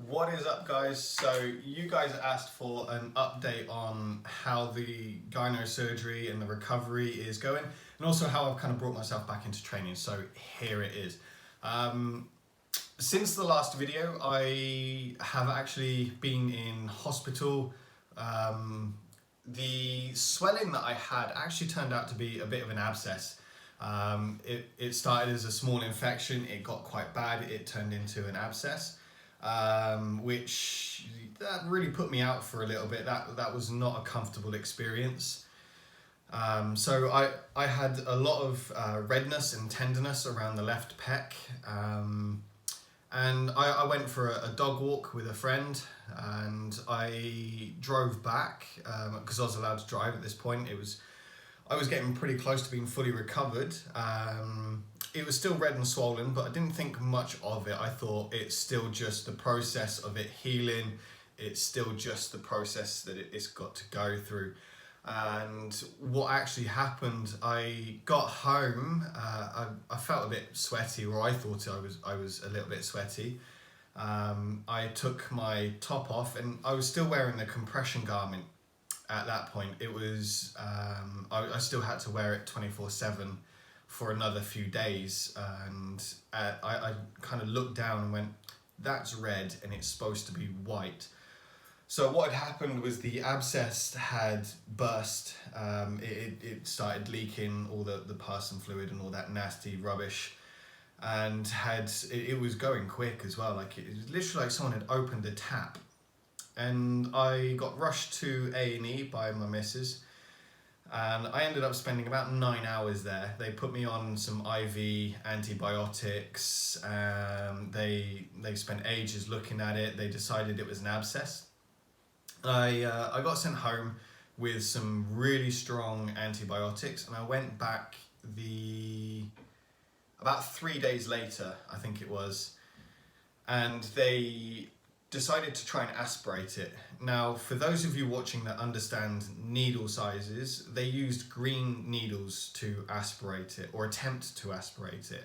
What is up, guys? So you guys asked for an update on how the gyno surgery and the recovery is going, and also how I've kind of brought myself back into training. So here it is. Since the last video, I have actually been in hospital. The swelling that I had actually turned out to be a bit of an abscess. It started as a small infection, it got quite bad, it turned into an abscess. Which that really put me out for a little bit. That was not a comfortable experience. So I had a lot of redness and tenderness around the left pec, and I went for a dog walk with a friend, and I drove back because I was allowed to drive at this point. I was getting pretty close to being fully recovered. It was still red and swollen, but I didn't think much of it. I thought it's still just the process of it healing. It's still just the process that it's got to go through. And what actually happened, I got home, I felt a bit sweaty, or I thought I was a little bit sweaty. I took my top off and I was still wearing the compression garment at that point. It was, I still had to wear it 24/7 for another few days, and I kind of looked down and went, that's red and it's supposed to be white. So what had happened was the abscess had burst. It started leaking all the pus and fluid and all that nasty rubbish, and it was going quick as well. Like, it was literally like someone had opened a tap. And I got rushed to A&E by my missus, and I ended up spending about 9 hours there. They put me on some IV antibiotics. They spent ages looking at it. They decided it was an abscess. I got sent home with some really strong antibiotics, and I went back about 3 days later, I think it was, and they decided to try and aspirate it. Now, for those of you watching that understand needle sizes, they used green needles to aspirate it, or attempt to aspirate it.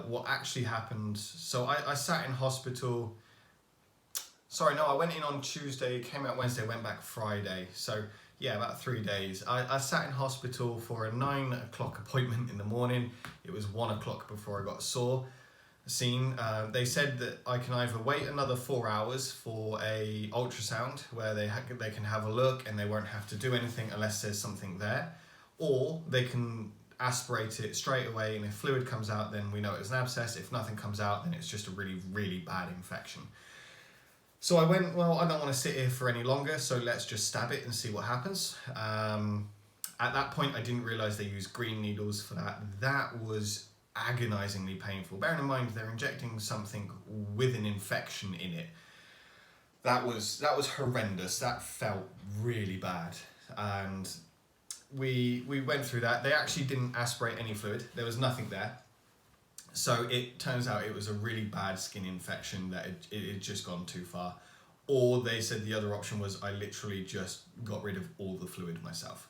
What actually happened, so I sat in hospital, I went in on Tuesday, came out Wednesday, went back Friday. So yeah, about 3 days. I sat in hospital for a 9 o'clock appointment in the morning. It was 1 o'clock before I got seen. They said that I can either wait another 4 hours for a ultrasound where they can have a look and they won't have to do anything unless there's something there, or they can aspirate it straight away, and if fluid comes out, then we know it's an abscess. If nothing comes out, then it's just a really, really bad infection. So I went, well, I don't want to sit here for any longer, so let's just stab it and see what happens. At that point, I didn't realise they used green needles for that. That was agonizingly painful. Bearing in mind they're injecting something with an infection in it. That was horrendous. That felt really bad. And we went through that. They actually didn't aspirate any fluid. There was nothing there. So it turns out it was a really bad skin infection that it had just gone too far. Or they said the other option was I literally just got rid of all the fluid myself.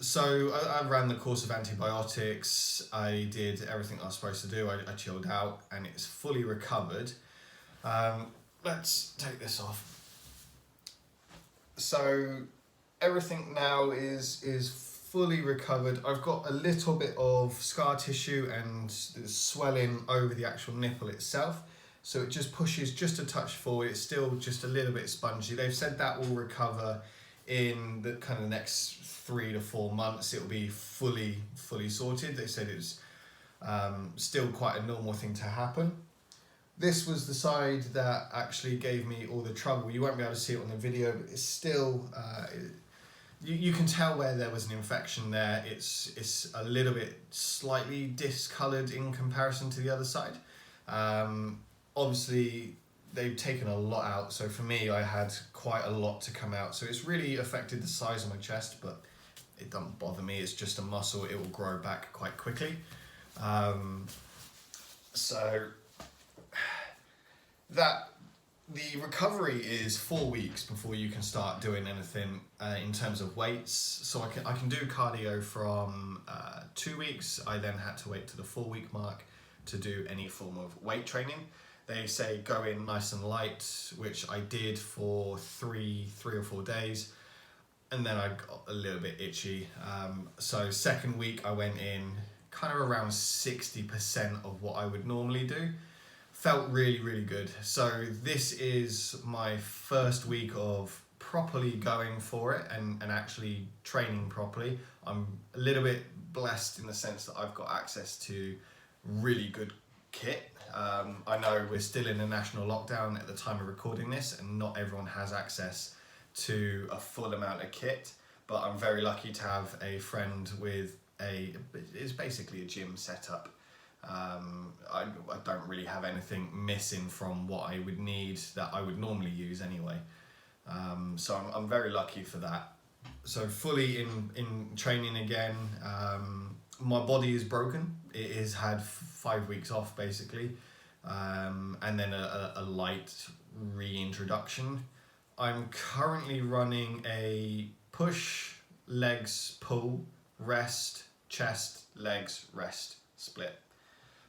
So I ran the course of antibiotics. I did everything I was supposed to do. I chilled out and it's fully recovered. Let's take this off. So everything now is fully recovered. I've got a little bit of scar tissue and swelling over the actual nipple itself. So it just pushes just a touch forward. It's still just a little bit spongy. They've said that will recover in the kind of next 3 to 4 months. It will be fully sorted. They said it was still quite a normal thing to happen. This was the side that actually gave me all the trouble. You won't be able to see it on the video, but it's still, you can tell where there was an infection there. It's a little bit slightly discoloured in comparison to the other side. Obviously, they've taken a lot out, so for me, I had quite a lot to come out. So it's really affected the size of my chest, but it doesn't bother me. It's just a muscle. It will grow back quite quickly. So the recovery is 4 weeks before you can start doing anything in terms of weights. So I can do cardio from 2 weeks. I then had to wait to the 4 week mark to do any form of weight training. They say go in nice and light, which I did for three or 4 days, and then I got a little bit itchy. So second week I went in kind of around 60% of what I would normally do. Felt really, really good. So this is my first week of properly going for it and actually training properly. I'm a little bit blessed in the sense that I've got access to really good kit. I know we're still in a national lockdown at the time of recording this, and not everyone has access to a full amount of kit, but I'm very lucky to have a friend with it's basically a gym setup. I don't really have anything missing from what I would need that I would normally use anyway. So I'm very lucky for that. So fully in training again. My body is broken. It has had 5 weeks off basically, and then a light reintroduction. I'm currently running a push, legs, pull, rest, chest, legs, rest split.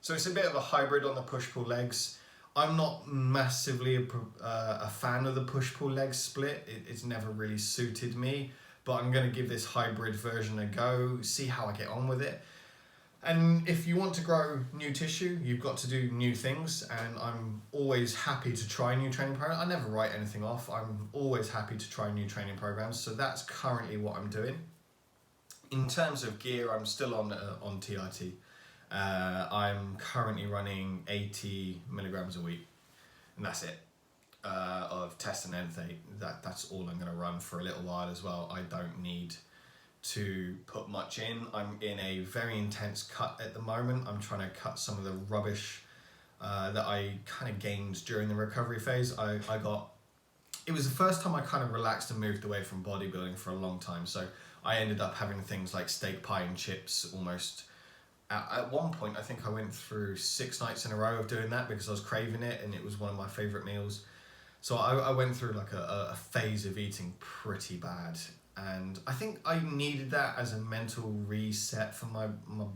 So it's a bit of a hybrid on the push-pull legs. I'm not massively a fan of the push-pull legs split. It's never really suited me, but I'm going to give this hybrid version a go, see how I get on with it. And if you want to grow new tissue, you've got to do new things, and I'm always happy to try new training programs. I never write anything off. I'm always happy to try new training programs, so that's currently what I'm doing. In terms of gear, I'm still on TRT. I'm currently running 80 milligrams a week, and that's it, of test and enthate. That's all I'm going to run for a little while as well. I don't need to put much in. I'm in a very intense cut at the moment. I'm trying to cut some of the rubbish that I kind of gained during the recovery phase. It was the first time I kind of relaxed and moved away from bodybuilding for a long time, so I ended up having things like steak pie and chips almost. At one point, I think I went through 6 nights in a row of doing that because I was craving it and it was one of my favourite meals. So I went through like a phase of eating pretty bad. And I think I needed that as a mental reset for my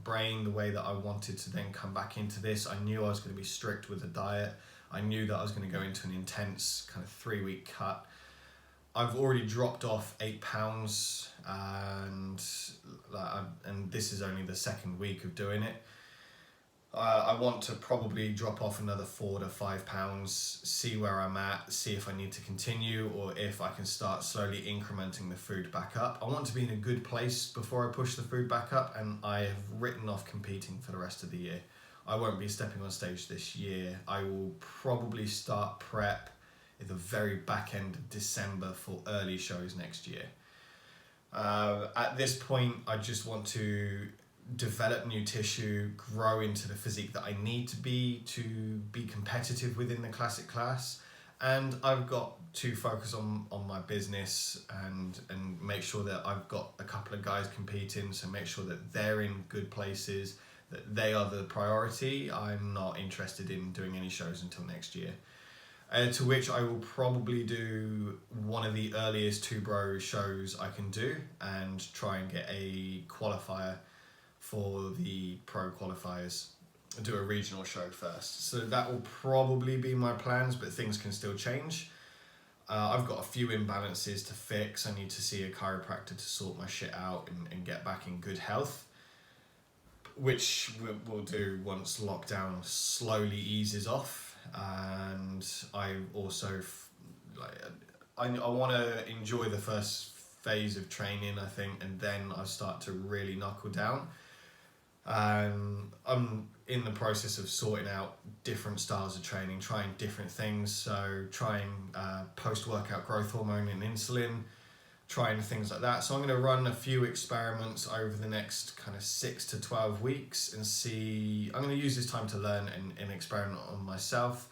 brain, the way that I wanted to then come back into this. I knew I was going to be strict with the diet. I knew that I was going to go into an intense kind of 3-week cut. I've already dropped off 8 pounds, and this is only the second week of doing it. I want to probably drop off another 4 to 5 pounds, see where I'm at, see if I need to continue or if I can start slowly incrementing the food back up. I want to be in a good place before I push the food back up, and I have written off competing for the rest of the year. I won't be stepping on stage this year. I will probably start prep at the very back end of December for early shows next year. At this point, I just want to develop new tissue, grow into the physique that I need to be competitive within the classic class, and I've got to focus on my business and make sure that I've got a couple of guys competing, so make sure that they're in good places, that they are the priority. I'm not interested in doing any shows until next year. To which I will probably do one of the earliest 2Bro shows I can do and try and get a qualifier for the pro qualifiers, do a regional show first. So that will probably be my plans, but things can still change. I've got a few imbalances to fix. I need to see a chiropractor to sort my shit out and get back in good health, which we'll do once lockdown slowly eases off. And I also I want to enjoy the first phase of training, I think, and then I start to really knuckle down. I'm in the process of sorting out different styles of training, trying different things. So trying post-workout growth hormone and insulin, trying things like that. So I'm going to run a few experiments over the next kind of 6 to 12 weeks and see. I'm going to use this time to learn and experiment on myself.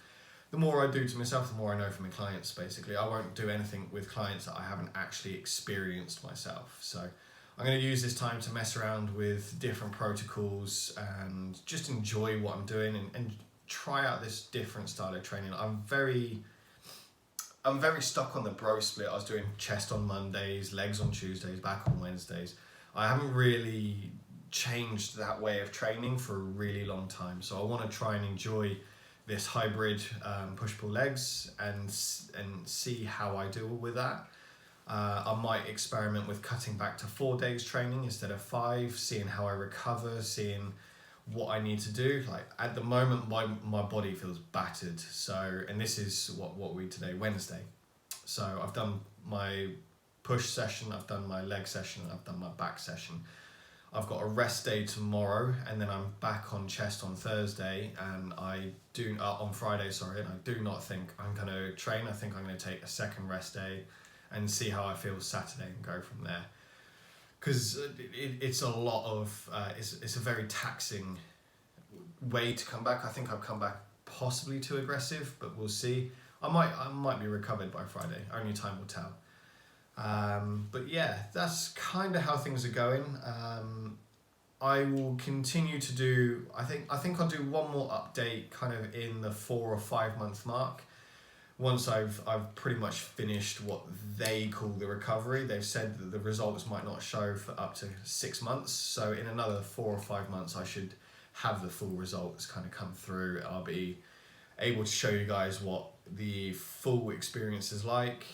The more I do to myself, the more I know from my clients, basically. I won't do anything with clients that I haven't actually experienced myself. So I'm going to use this time to mess around with different protocols and just enjoy what I'm doing and try out this different style of training. I'm very stuck on the bro split. I was doing chest on Mondays, legs on Tuesdays, back on Wednesdays. I haven't really changed that way of training for a really long time. So I want to try and enjoy this hybrid push-pull legs and see how I deal with that. I might experiment with cutting back to 4 days training instead of 5, seeing how I recover, seeing what I need to do. Like at the moment, my body feels battered. So, and this is what we today, Wednesday. So I've done my push session, I've done my leg session, I've done my back session. I've got a rest day tomorrow, and then I'm back on chest on Thursday, and on Friday, sorry, and I do not think I'm going to train. I think I'm going to take a second rest day and see how I feel Saturday and go from there. Because it's a lot of, it's a very taxing way to come back. I think I've come back possibly too aggressive, but we'll see. I might be recovered by Friday. Only time will tell. But yeah, that's kind of how things are going. I will continue to do, I think I'll do one more update kind of in the 4 or 5 month mark. Once I've pretty much finished what they call the recovery. They've said that the results might not show for up to 6 months. So in another 4 or 5 months, I should have the full results kind of come through. I'll be able to show you guys what the full experience is like.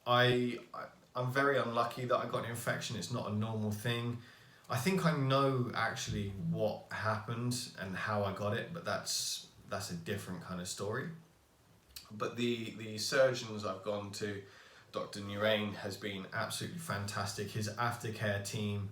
I'm very unlucky that I got an infection. It's not a normal thing. I think I know actually what happened and how I got it, but that's a different kind of story. But the surgeons I've gone to, Dr. Nurain has been absolutely fantastic. His aftercare team,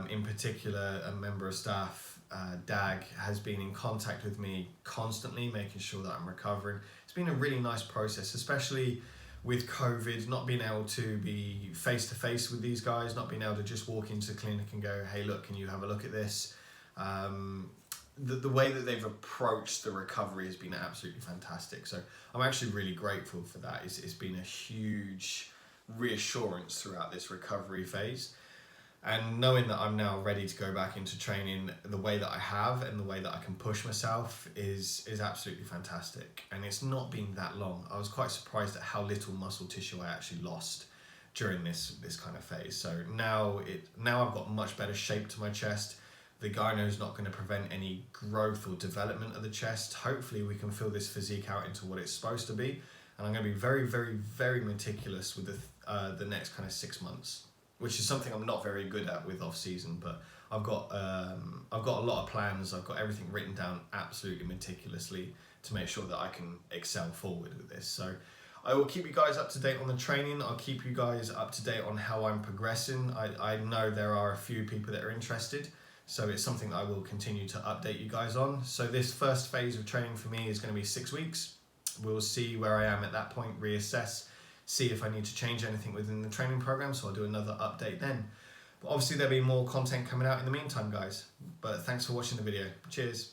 in particular, a member of staff, Dag, has been in contact with me constantly, making sure that I'm recovering. It's been a really nice process, especially with COVID, not being able to be face to face with these guys, not being able to just walk into the clinic and go, hey, look, can you have a look at this? The way that they've approached the recovery has been absolutely fantastic. So I'm actually really grateful for that. It's been a huge reassurance throughout this recovery phase. And knowing that I'm now ready to go back into training the way that I have and the way that I can push myself is absolutely fantastic. And it's not been that long. I was quite surprised at how little muscle tissue I actually lost during this kind of phase. So now I've got much better shape to my chest. The gyno is not going to prevent any growth or development of the chest. Hopefully we can fill this physique out into what it's supposed to be. And I'm going to be very, very, very meticulous with the next kind of 6 months, which is something I'm not very good at with off season, but I've got a lot of plans. I've got everything written down absolutely meticulously to make sure that I can excel forward with this. So I will keep you guys up to date on the training. I'll keep you guys up to date on how I'm progressing. I know there are a few people that are interested, so it's something that I will continue to update you guys on. So this first phase of training for me is going to be 6 weeks. We'll see where I am at that point, reassess, see if I need to change anything within the training program, so I'll do another update then. But obviously there'll be more content coming out in the meantime, guys. But thanks for watching the video. Cheers.